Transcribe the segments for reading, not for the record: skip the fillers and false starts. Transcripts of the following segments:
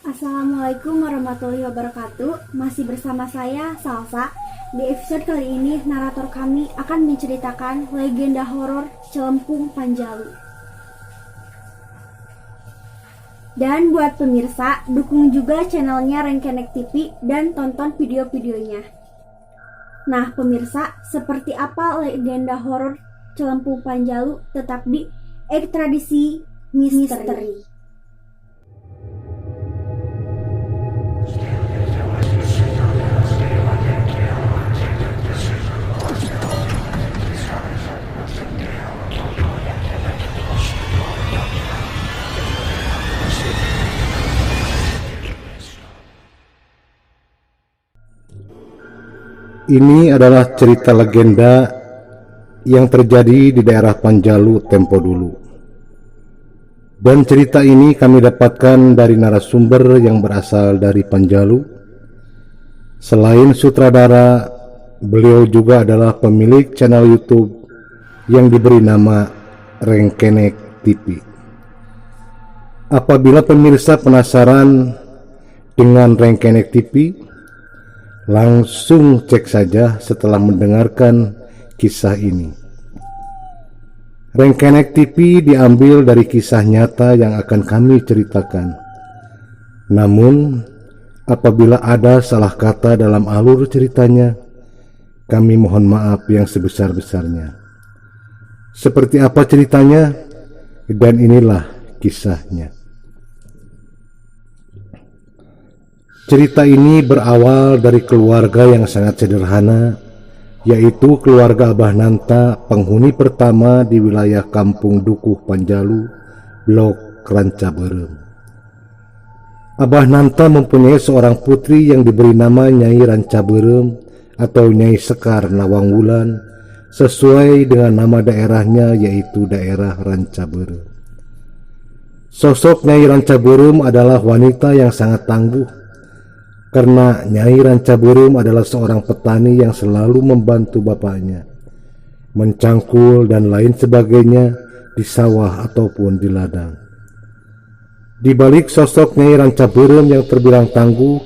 Assalamualaikum warahmatullahi wabarakatuh. Masih bersama saya Salsa. Di episode kali ini narator kami akan menceritakan legenda horor Celempung Panjalu. Dan buat pemirsa, dukung juga channelnya Rengkenek TV dan tonton video-videonya. Nah pemirsa, seperti apa legenda horor Celempung Panjalu tetap di Ekstradisi Misteri. Ini adalah cerita legenda yang terjadi di daerah Panjalu tempo dulu. Dan cerita ini kami dapatkan dari narasumber yang berasal dari Panjalu. Selain sutradara, beliau juga adalah pemilik channel YouTube yang diberi nama Rengkenek TV. Apabila pemirsa penasaran dengan Rengkenek TV, langsung cek saja setelah mendengarkan kisah ini. Rengkenek TV diambil dari kisah nyata yang akan kami ceritakan. Namun, apabila ada salah kata dalam alur ceritanya, kami mohon maaf yang sebesar-besarnya. Seperti apa ceritanya? Dan inilah kisahnya. Cerita ini berawal dari keluarga yang sangat sederhana, yaitu keluarga Abah Nanta, penghuni pertama di wilayah Kampung Dukuh Panjalu, Blok Rancaberem. Abah Nanta mempunyai seorang putri yang diberi nama Nyai Rancaberem atau Nyai Sekar Nawangwulan, sesuai dengan nama daerahnya yaitu daerah Rancaberem. Sosok Nyai Rancaberem adalah wanita yang sangat tangguh, karena Nyai Rancaberem adalah seorang petani yang selalu membantu bapaknya mencangkul dan lain sebagainya di sawah ataupun di ladang. Di balik sosok Nyai Rancaberem yang terbilang tangguh,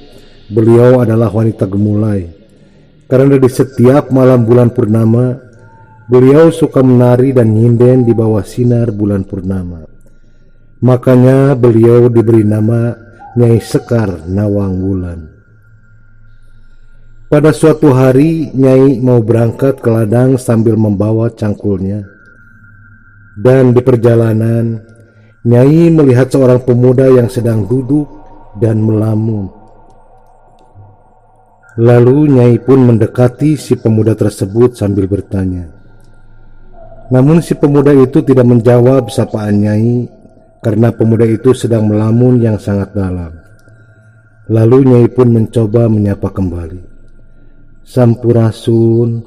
beliau adalah wanita gemulai, karena di setiap malam bulan purnama beliau suka menari dan nyinden di bawah sinar bulan purnama. Makanya beliau diberi nama Nyai Sekar Nawangwulan. Pada suatu hari, Nyai mau berangkat ke ladang sambil membawa cangkulnya. Dan di perjalanan, Nyai melihat seorang pemuda yang sedang duduk dan melamun. Lalu Nyai pun mendekati si pemuda tersebut sambil bertanya. Namun si pemuda itu tidak menjawab sapaan Nyai karena pemuda itu sedang melamun yang sangat dalam. Lalu Nyai pun mencoba menyapa kembali. Sampurasun.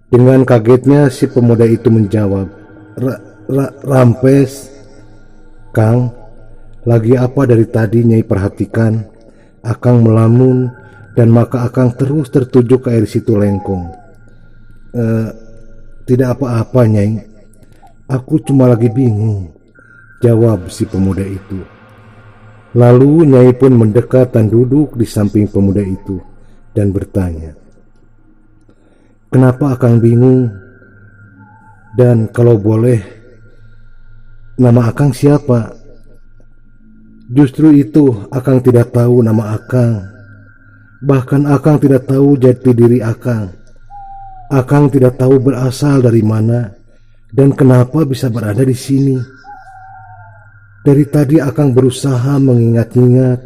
Dengan kagetnya si pemuda itu menjawab, Rampes. Kang, lagi apa dari tadi Nyai perhatikan? Akang melamun dan maka akang terus tertuju ke air situ lengkong. Tidak apa-apa Nyai, aku cuma lagi bingung, jawab si pemuda itu. Lalu Nyai pun mendekat dan duduk di samping pemuda itu dan bertanya, kenapa akang bingung? Dan kalau boleh, nama akang siapa? Justru itu akang tidak tahu nama akang. Bahkan akang tidak tahu jati diri akang. Akang tidak tahu berasal dari mana dan kenapa bisa berada di sini. Dari tadi akang berusaha mengingat-ingat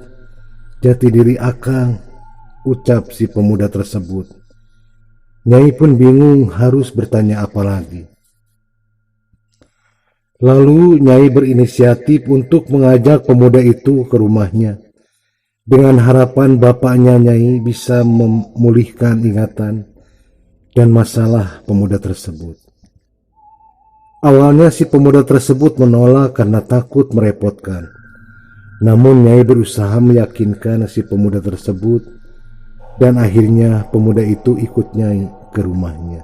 jati diri akang, ucap si pemuda tersebut. Nyai pun bingung harus bertanya apa lagi. Lalu Nyai berinisiatif untuk mengajak pemuda itu ke rumahnya dengan harapan bapaknya Nyai bisa memulihkan ingatan dan masalah pemuda tersebut. Awalnya si pemuda tersebut menolak karena takut merepotkan. Namun Nyai berusaha meyakinkan si pemuda tersebut dan akhirnya pemuda itu ikut Nyai ke rumahnya.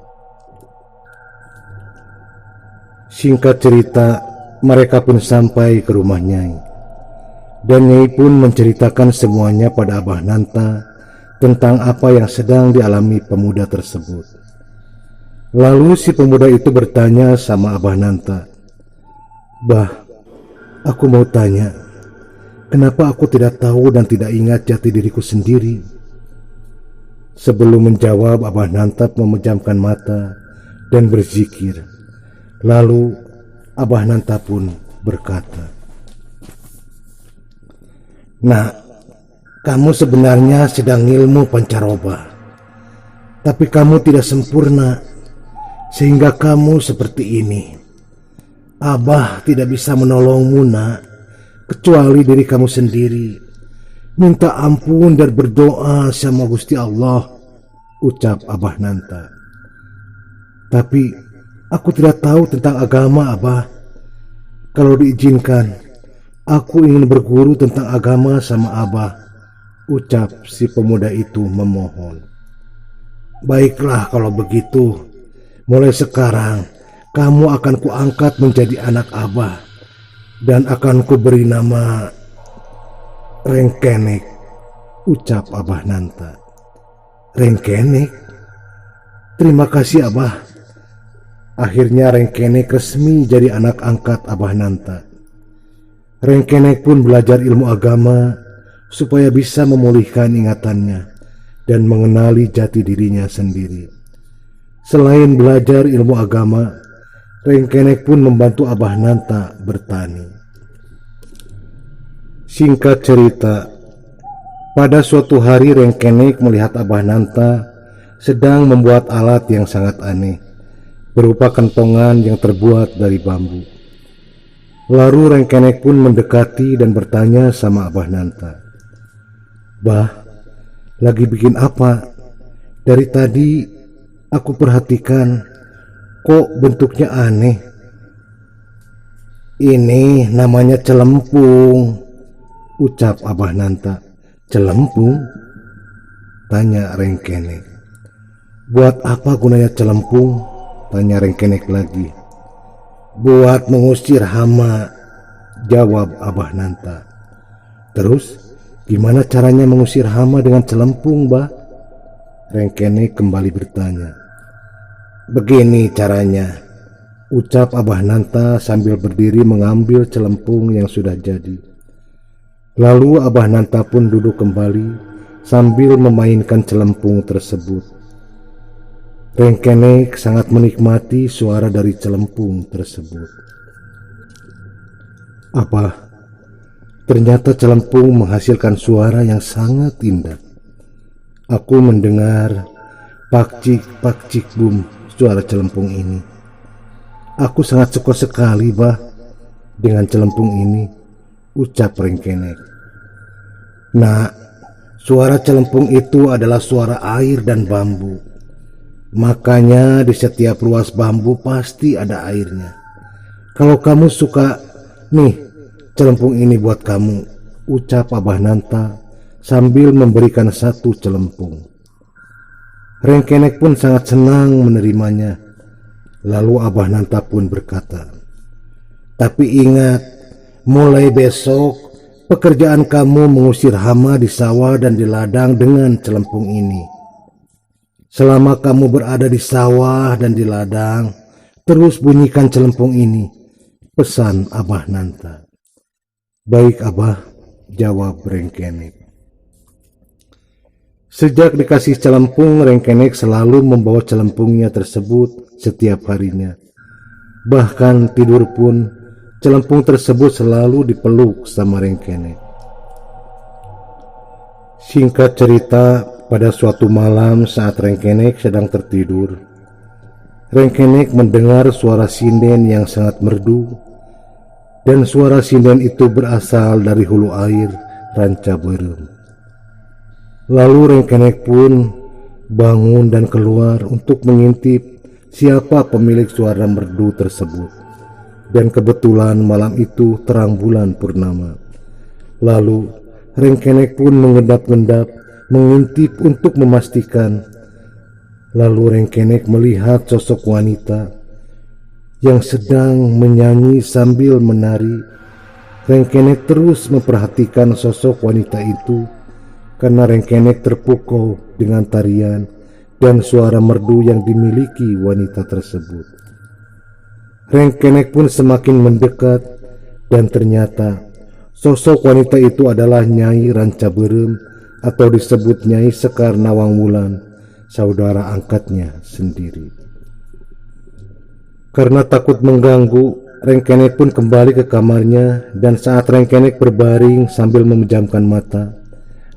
Singkat cerita, mereka pun sampai ke rumah Nyai. Dan Nyai pun menceritakan semuanya pada Abah Nanta tentang apa yang sedang dialami pemuda tersebut. Lalu si pemuda itu bertanya sama Abah Nanta, "Bah, aku mau tanya, kenapa aku tidak tahu dan tidak ingat jati diriku sendiri?" Sebelum menjawab, Abah Nanta memejamkan mata dan berzikir. Lalu Abah Nanta pun berkata, "Nah, kamu sebenarnya sedang ilmu pancaroba, tapi kamu tidak sempurna sehingga kamu seperti ini. Abah tidak bisa menolongmu, nak, kecuali diri kamu sendiri. Minta ampun dan berdoa sama Gusti Allah," ucap Abah Nanta. "Tapi aku tidak tahu tentang agama, Abah. Kalau diizinkan, aku ingin berguru tentang agama sama Abah," ucap si pemuda itu memohon. "Baiklah kalau begitu, mulai sekarang kamu akan kuangkat menjadi anak Abah dan akan kuberi nama Rengkenek," ucap Abah Nanta. "Rengkenek? Terima kasih, Abah." Akhirnya Rengkenek resmi jadi anak angkat Abah Nanta. Rengkenek pun belajar ilmu agama supaya bisa memulihkan ingatannya dan mengenali jati dirinya sendiri. Selain belajar ilmu agama, Rengkenek pun membantu Abah Nanta bertani. Singkat cerita, pada suatu hari Rengkenek melihat Abah Nanta sedang membuat alat yang sangat aneh, berupa kentongan yang terbuat dari bambu. Lalu Rengkenek pun mendekati dan bertanya sama Abah Nanta, "Bah, lagi bikin apa? Dari tadi aku perhatikan, kok bentuknya aneh?" "Ini namanya celempung," ucap Abah Nanta. "Celempung?" tanya Rengkenek. "Buat apa gunanya celempung?" tanya Rengkenek lagi. "Buat mengusir hama," jawab Abah Nanta. "Terus gimana caranya mengusir hama dengan celempung, Bah?" Rengkenek kembali bertanya. "Begini caranya," ucap Abah Nanta sambil berdiri mengambil celempung yang sudah jadi. Lalu Abah Nanta pun duduk kembali sambil memainkan celempung tersebut. Rengkenek sangat menikmati suara dari celempung tersebut. Apa? Ternyata celempung menghasilkan suara yang sangat indah. Aku mendengar pakcik pakcik bum suara celempung ini. Aku sangat suka sekali, Bah, dengan celempung ini, ucap Rengkenek. Nah, suara celempung itu adalah suara air dan bambu. Makanya di setiap ruas bambu pasti ada airnya. Kalau kamu suka, nih celempung ini buat kamu, ucap Abah Nanta sambil memberikan satu celempung. Rengkenek pun sangat senang menerimanya. Lalu Abah Nanta pun berkata, "Tapi ingat, mulai besok pekerjaan kamu mengusir hama di sawah dan di ladang dengan celempung ini. Selama kamu berada di sawah dan di ladang, terus bunyikan celempung ini," pesan Abah Nanta. "Baik, Abah," jawab Rengkenek. Sejak dikasih celempung, Rengkenek selalu membawa celempungnya tersebut setiap harinya. Bahkan tidur pun, celempung tersebut selalu dipeluk sama Rengkenek. Singkat cerita, pada suatu malam saat Rengkenek sedang tertidur, Rengkenek mendengar suara sinden yang sangat merdu, dan suara sinden itu berasal dari hulu air Ranca Berem. Lalu Rengkenek pun bangun dan keluar untuk mengintip siapa pemilik suara merdu tersebut. Dan kebetulan malam itu terang bulan purnama. Lalu Rengkenek pun mengendap-endap mengintip untuk memastikan Lalu Rengkenek melihat sosok wanita yang sedang menyanyi sambil menari. Rengkenek terus memperhatikan sosok wanita itu karena Rengkenek terpukau dengan tarian dan suara merdu yang dimiliki wanita tersebut. Rengkenek pun semakin mendekat dan ternyata sosok wanita itu adalah Nyai Ranca Berem atau disebut Nyai Sekar Nawang Wulan, saudara angkatnya sendiri. Karena takut mengganggu, Rengkenek pun kembali ke kamarnya dan saat Rengkenek berbaring sambil memejamkan mata,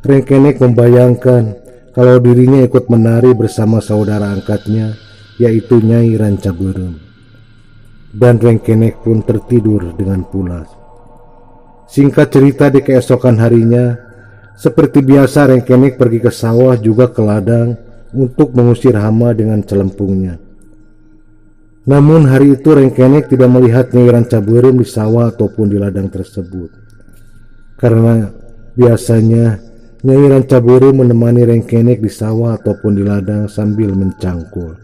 Rengkenek membayangkan kalau dirinya ikut menari bersama saudara angkatnya yaitu Nyai Ranca Berem. Dan Rengkenek pun tertidur dengan pulas. Singkat cerita, di keesokan harinya, seperti biasa Rengkenek pergi ke sawah juga ke ladang untuk mengusir hama dengan celempungnya. Namun hari itu Rengkenek tidak melihat Nyai Ranca Berem di sawah ataupun di ladang tersebut. Karena biasanya Nyai Ranca Berem menemani Rengkenek di sawah ataupun di ladang sambil mencangkul.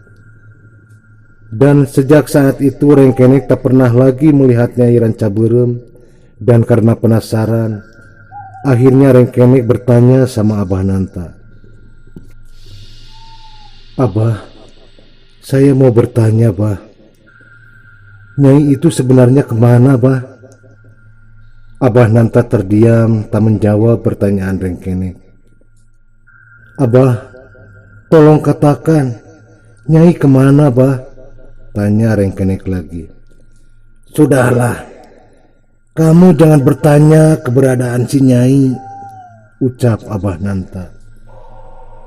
Dan sejak saat itu Rengkenek tak pernah lagi melihat Nyai Ranca Berem, dan karena penasaran, akhirnya Rengkenek bertanya sama Abah Nanta. "Abah, saya mau bertanya, Bah. Nyai itu sebenarnya kemana, Bah?" Abah Nanta terdiam, tak menjawab pertanyaan Rengkenek. "Abah, tolong katakan, Nyai kemana, Bah?" tanya Rengkenek lagi. "Sudahlah, kamu jangan bertanya keberadaan si Nyai," ucap Abah Nanta.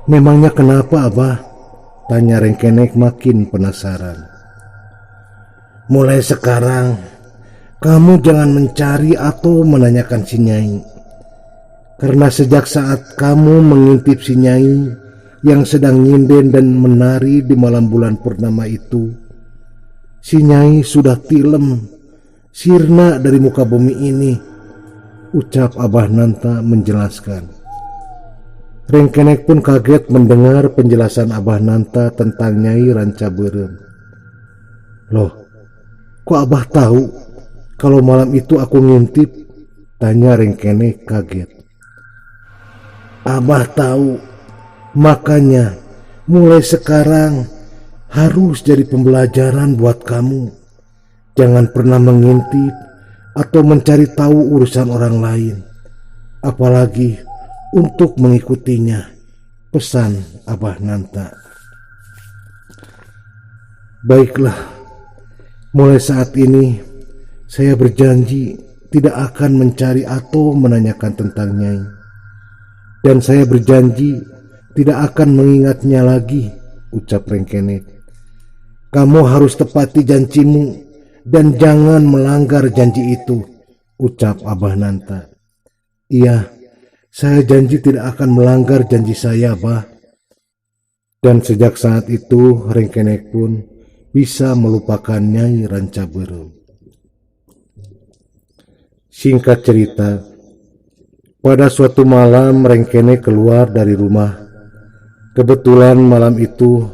"Memangnya kenapa, Abah?" tanya Rengkenek makin penasaran. "Mulai sekarang, kamu jangan mencari atau menanyakan si Nyai. Karena sejak saat kamu mengintip si Nyai yang sedang nyinden dan menari di malam bulan purnama itu, si Nyai sudah tilem, sirna dari muka bumi ini," ucap Abah Nanta menjelaskan. Rengkenek pun kaget mendengar penjelasan Abah Nanta tentang Nyai Ranca Berem. "Loh, kok Abah tahu kalau malam itu aku ngintip?" tanya Rengkenek kaget. "Abah tahu, makanya mulai sekarang harus jadi pembelajaran buat kamu. Jangan pernah mengintip atau mencari tahu urusan orang lain, apalagi untuk mengikutinya," pesan Abah Nanta. "Baiklah, mulai saat ini saya berjanji tidak akan mencari atau menanyakan tentang Nyai. Dan saya berjanji tidak akan mengingatnya lagi," ucap Rengkenek. "Kamu harus tepati janjimu dan jangan melanggar janji itu," ucap Abah Nanta. "Iya, saya janji tidak akan melanggar janji saya, Bah." Dan sejak saat itu Rengkenek pun bisa melupakan Nyai Ranca Berem. Singkat cerita, pada suatu malam Rengkenek keluar dari rumah. Kebetulan malam itu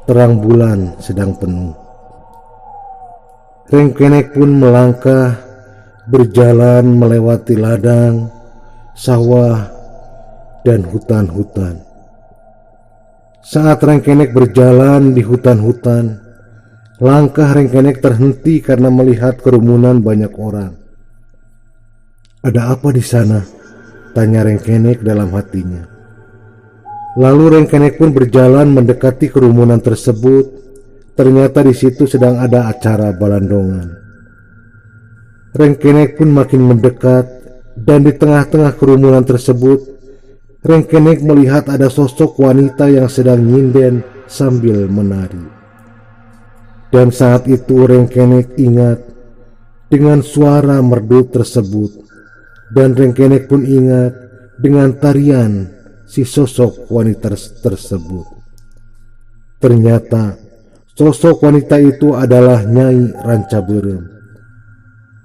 terang bulan sedang penuh. Rengkenek pun melangkah, berjalan melewati ladang, sawah, dan hutan-hutan. Saat Rengkenek berjalan di hutan-hutan, langkah Rengkenek terhenti karena melihat kerumunan banyak orang. "Ada apa di sana?" tanya Rengkenek dalam hatinya. Lalu Rengkenek pun berjalan mendekati kerumunan tersebut. Ternyata di situ sedang ada acara balandongan. Rengkenek pun makin mendekat, dan di tengah-tengah kerumunan tersebut, Rengkenek melihat ada sosok wanita yang sedang nyinden sambil menari. Dan saat itu Rengkenek ingat dengan suara merdu tersebut, dan Rengkenek pun ingat dengan tarian si sosok wanita tersebut. Ternyata sosok wanita itu adalah Nyai Ranca Berem.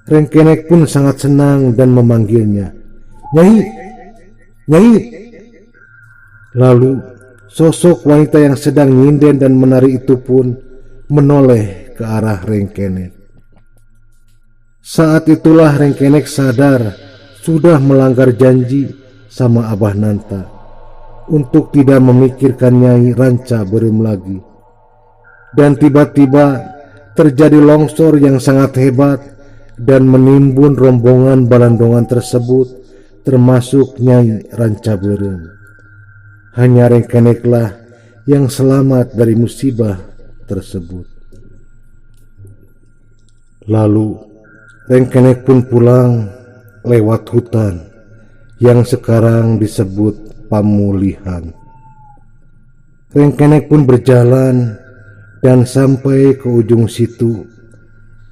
Rengkenek pun sangat senang dan memanggilnya, "Nyai, Nyai." Lalu sosok wanita yang sedang nyinden dan menari itu pun menoleh ke arah Rengkenek. Saat itulah Rengkenek sadar sudah melanggar janji sama Abah Nanta untuk tidak memikirkan Nyai Ranca Beureum lagi. Dan tiba-tiba terjadi longsor yang sangat hebat dan menimbun rombongan balandongan tersebut, termasuk Nyai Ranca Beureum. Hanya Rengkeneklah yang selamat dari musibah tersebut. Lalu Rengkenek pun pulang lewat hutan yang sekarang disebut Pamulihan. Rengkenek pun berjalan dan sampai ke ujung situ.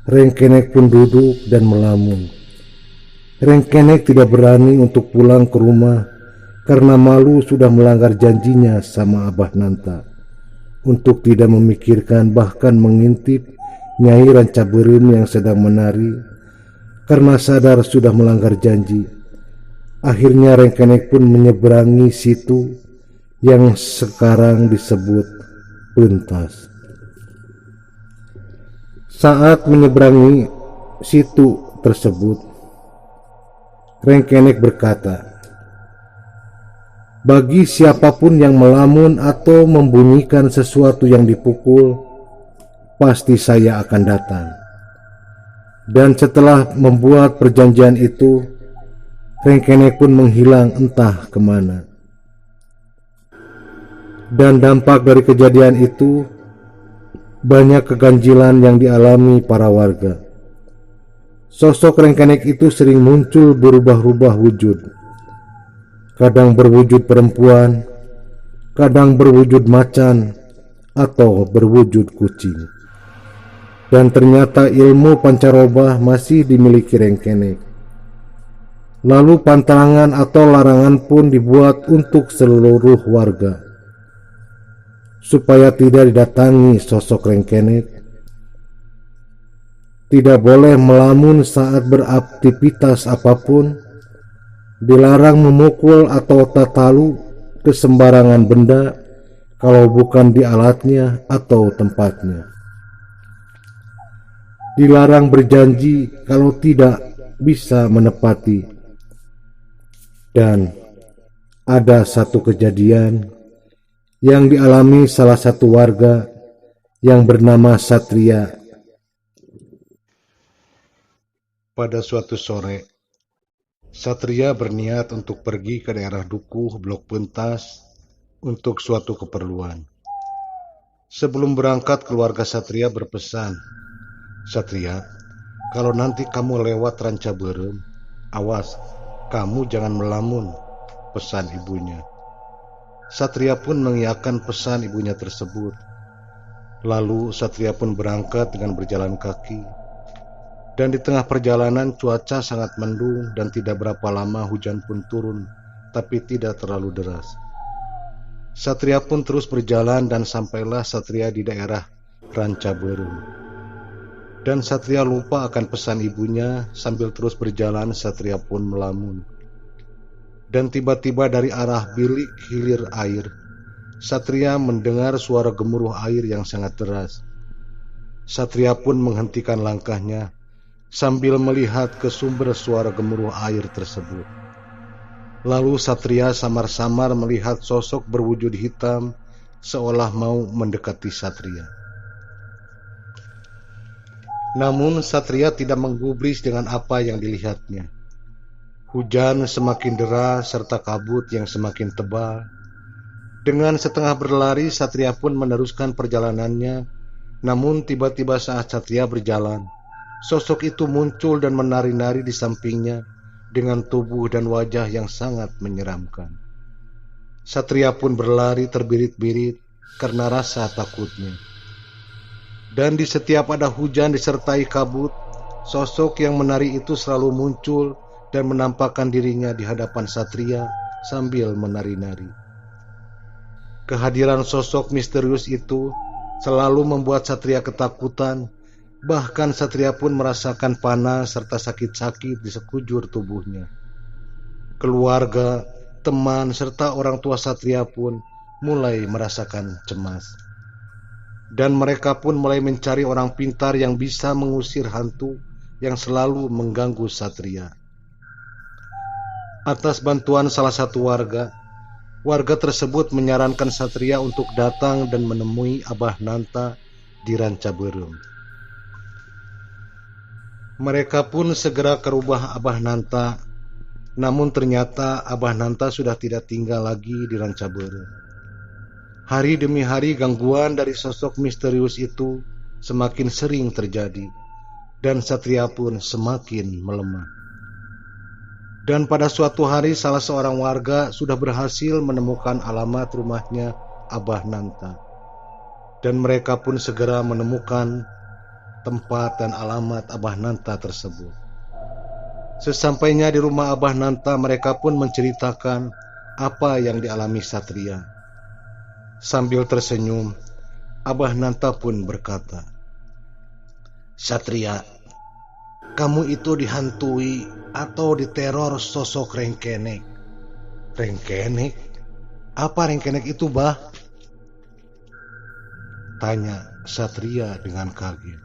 Rengkenek pun duduk dan melamun. Rengkenek tidak berani untuk pulang ke rumah karena malu sudah melanggar janjinya sama Abah Nanta untuk tidak memikirkan bahkan mengintip Nyai Ranca Beureum yang sedang menari. Karena sadar sudah melanggar janji, akhirnya Rengkenek pun menyeberangi situ yang sekarang disebut Pentas. Saat menyeberangi situ tersebut, Rengkenek berkata, "Bagi siapapun yang melamun atau membunyikan sesuatu yang dipukul, pasti saya akan datang." Dan setelah membuat perjanjian itu, Rengkenek pun menghilang entah kemana. Dan dampak dari kejadian itu, banyak keganjilan yang dialami para warga. Sosok Rengkenek itu sering muncul berubah-ubah wujud. Kadang berwujud perempuan, kadang berwujud macan, atau berwujud kucing. Dan ternyata ilmu pancaroba masih dimiliki Rengkenek. Lalu pantangan atau larangan pun dibuat untuk seluruh warga, supaya tidak didatangi sosok Rengkenek. Tidak boleh melamun saat beraktivitas apapun, dilarang memukul atau tatalu ke sembarangan benda kalau bukan di alatnya atau tempatnya. Dilarang berjanji kalau tidak bisa menepati. Dan ada satu kejadian yang dialami salah satu warga yang bernama Satria. Pada suatu sore, Satria berniat untuk pergi ke daerah Dukuh Blok Pentas untuk suatu keperluan. Sebelum berangkat, keluarga Satria berpesan, "Satria, kalau nanti kamu lewat Ranca Beureum, awas, kamu jangan melamun," pesan ibunya. Satria pun mengiyakan pesan ibunya tersebut. Lalu Satria pun berangkat dengan berjalan kaki. Dan di tengah perjalanan cuaca sangat mendung dan tidak berapa lama hujan pun turun, tapi tidak terlalu deras. Satria pun terus berjalan dan sampailah Satria di daerah Ranca Beureum. Dan Satria lupa akan pesan ibunya. Sambil terus berjalan, Satria pun melamun. Dan tiba-tiba dari arah bilik hilir air, Satria mendengar suara gemuruh air yang sangat deras. Satria pun menghentikan langkahnya sambil melihat ke sumber suara gemuruh air tersebut. Lalu Satria samar-samar melihat sosok berwujud hitam seolah mau mendekati Satria. Namun Satria tidak menggubris dengan apa yang dilihatnya. Hujan semakin deras serta kabut yang semakin tebal. Dengan setengah berlari, Satria pun meneruskan perjalanannya. Namun tiba-tiba saat Satria berjalan, sosok itu muncul dan menari-nari di sampingnya dengan tubuh dan wajah yang sangat menyeramkan. Satria pun berlari terbirit-birit karena rasa takutnya. Dan di setiap ada hujan disertai kabut, sosok yang menari itu selalu muncul dan menampakkan dirinya di hadapan Satria sambil menari-nari. Kehadiran sosok misterius itu selalu membuat Satria ketakutan. Bahkan Satria pun merasakan panas serta sakit-sakit di sekujur tubuhnya. Keluarga, teman, serta orang tua Satria pun mulai merasakan cemas. Dan mereka pun mulai mencari orang pintar yang bisa mengusir hantu yang selalu mengganggu Satria. Atas bantuan salah satu warga tersebut menyarankan Satria untuk datang dan menemui Abah Nanta di Ranca Berem. Mereka pun segera ke rumah Abah Nanta, namun ternyata Abah Nanta sudah tidak tinggal lagi di Ranca Berem. Hari demi hari gangguan dari sosok misterius itu semakin sering terjadi, dan Satria pun semakin melemah. Dan pada suatu hari salah seorang warga sudah berhasil menemukan alamat rumahnya Abah Nanta. Dan mereka pun segera menemukan tempat dan alamat Abah Nanta tersebut. Sesampainya di rumah Abah Nanta, mereka pun menceritakan apa yang dialami Satria. Sambil tersenyum, Abah Nanta pun berkata, "Satria, kamu itu dihantui atau diteror sosok Rengkenek." "Rengkenek? Apa Rengkenek itu, Bah?" tanya Satria dengan kaget.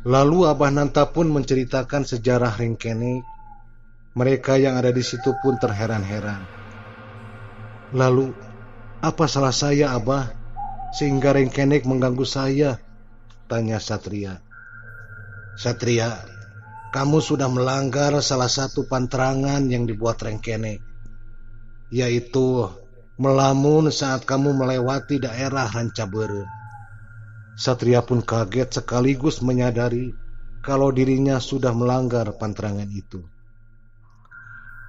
Lalu Abah Nanta pun menceritakan sejarah Rengkenek. Mereka yang ada di situ pun terheran-heran. "Lalu, apa salah saya, Abah, sehingga Rengkenek mengganggu saya?" tanya Satria. "Satria, kamu sudah melanggar salah satu panterangan yang dibuat Rengkenek, yaitu melamun saat kamu melewati daerah Ranca Berem." Satria pun kaget sekaligus menyadari kalau dirinya sudah melanggar panterangan itu.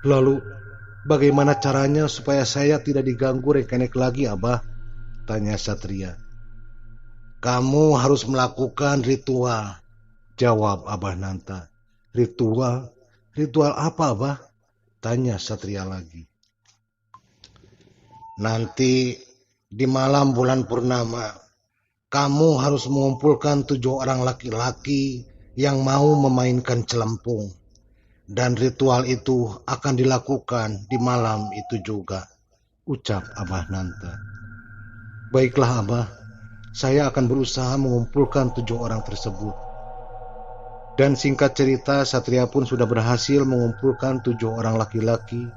"Lalu, bagaimana caranya supaya saya tidak diganggu Rengkenek lagi, Abah?" tanya Satria. "Kamu harus melakukan ritual," jawab Abah Nanta. "Ritual? Ritual apa, Abah?" tanya Satria lagi. "Nanti di malam bulan purnama, kamu harus mengumpulkan 7 orang laki-laki yang mau memainkan celempung. Dan ritual itu akan dilakukan di malam itu juga," ucap Abah Nanta. "Baiklah, Abah, saya akan berusaha mengumpulkan 7 orang tersebut." Dan singkat cerita, Satria pun sudah berhasil mengumpulkan 7 orang laki-laki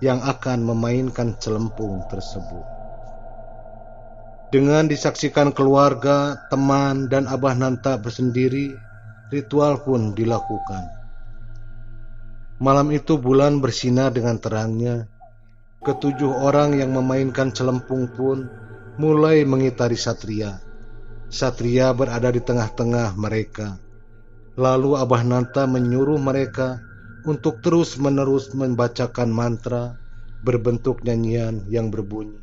yang akan memainkan celempung tersebut. Dengan disaksikan keluarga, teman, dan Abah Nanta bersendiri, ritual pun dilakukan. Malam itu bulan bersinar dengan terangnya. Ke-7 orang yang memainkan celempung pun mulai mengitari Satria. Satria berada di tengah-tengah mereka. Lalu Abah Nanta menyuruh mereka untuk terus-menerus membacakan mantra berbentuk nyanyian yang berbunyi,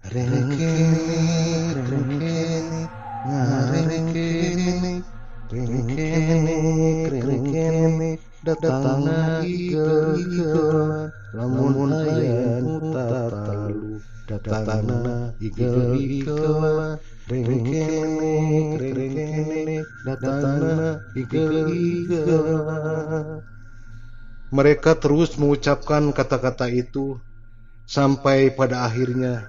"Rengkenek, Rengkenek, ngarengkenek, Rengkenek, Rengkenek, datangna igel-igelan, lamun aya nu tatalu, datangna igel-igelan, Rengkenek, Rengkenek, datangna igel-igelan." Mereka terus mengucapkan kata-kata itu sampai pada akhirnya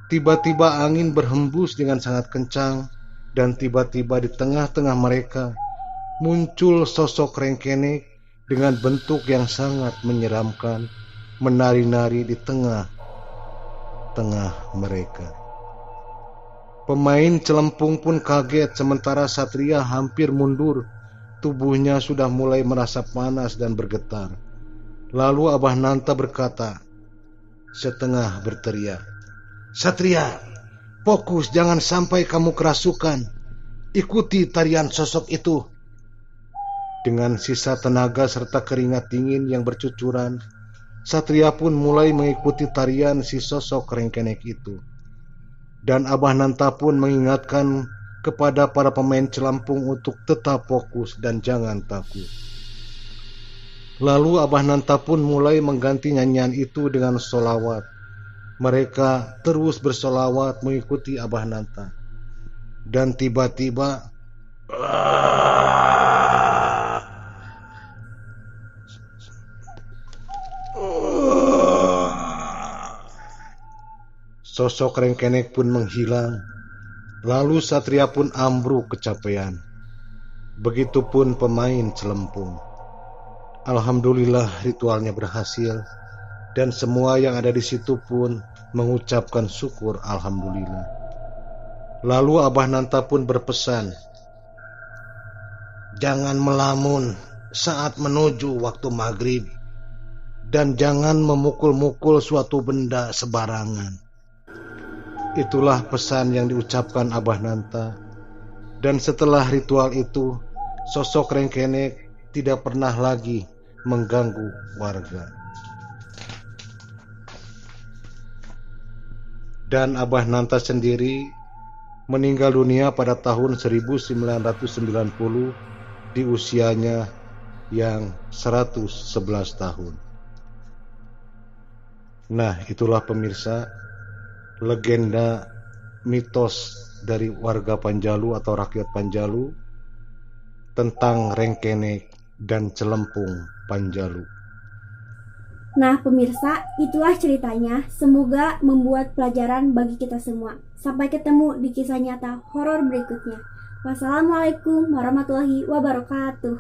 tiba-tiba angin berhembus dengan sangat kencang. Dan tiba-tiba di tengah-tengah mereka muncul sosok Rengkenek dengan bentuk yang sangat menyeramkan, menari-nari di tengah-tengah mereka. Pemain celempung pun kaget sementara Satria hampir mundur. Tubuhnya sudah mulai merasa panas dan bergetar. Lalu Abah Nanta berkata setengah berteriak, "Satria, fokus, jangan sampai kamu kerasukan. Ikuti tarian sosok itu." Dengan sisa tenaga serta keringat dingin yang bercucuran, Satria pun mulai mengikuti tarian si sosok Rengkenek itu. Dan Abah Nanta pun mengingatkan kepada para pemain celampung untuk tetap fokus dan jangan takut. Lalu Abah Nanta pun mulai mengganti nyanyian itu dengan sholawat. Mereka terus bersolawat mengikuti Abah Nanta. Dan tiba-tiba Sosok Rengkenek pun menghilang, lalu Satria pun ambruk kecapean. Begitupun pemain celempung. Alhamdulillah ritualnya berhasil, dan semua yang ada di situ pun mengucapkan syukur alhamdulillah. Lalu Abah Nanta pun berpesan, jangan melamun saat menuju waktu maghrib, dan jangan memukul-mukul suatu benda sebarangan. Itulah pesan yang diucapkan Abah Nanta, dan setelah ritual itu, sosok Rengkenek tidak pernah lagi mengganggu warga. Dan Abah Nanta sendiri meninggal dunia pada tahun 1990 di usianya yang 111 tahun. Nah, itulah pemirsa, legenda mitos dari warga Panjalu atau rakyat Panjalu tentang Rengkenek dan celempung Panjalu. Nah pemirsa, itulah ceritanya. Semoga membuat pelajaran bagi kita semua. Sampai ketemu di kisah nyata horor berikutnya. Wassalamualaikum warahmatullahi wabarakatuh.